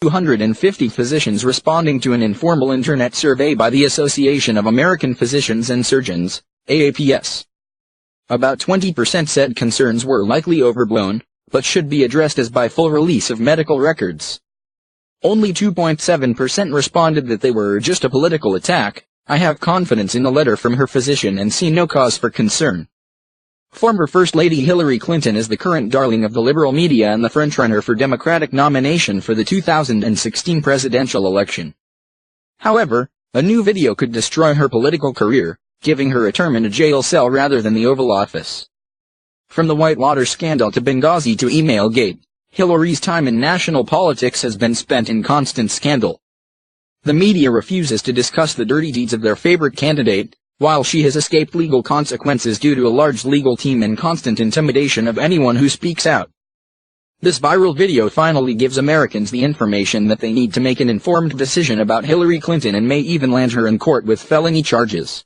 250 physicians responding to an informal internet survey by the Association of American Physicians and Surgeons, AAPS. About 20% said concerns were likely overblown, but should be addressed as by full release of medical records. Only 2.7% responded that they were just a political attack. I have confidence in the letter from her physician and see no cause for concern. Former First Lady Hillary Clinton is the current darling of the liberal media and the frontrunner for Democratic nomination for the 2016 presidential election. However, a new video could destroy her political career, giving her a term in a jail cell rather than the Oval Office. From the Whitewater scandal to Benghazi to Emailgate, Hillary's time in national politics has been spent in constant scandal. The media refuses to discuss the dirty deeds of their favorite candidate, while she has escaped legal consequences due to a large legal team and constant intimidation of anyone who speaks out. This viral video finally gives Americans the information that they need to make an informed decision about Hillary Clinton and may even land her in court with felony charges.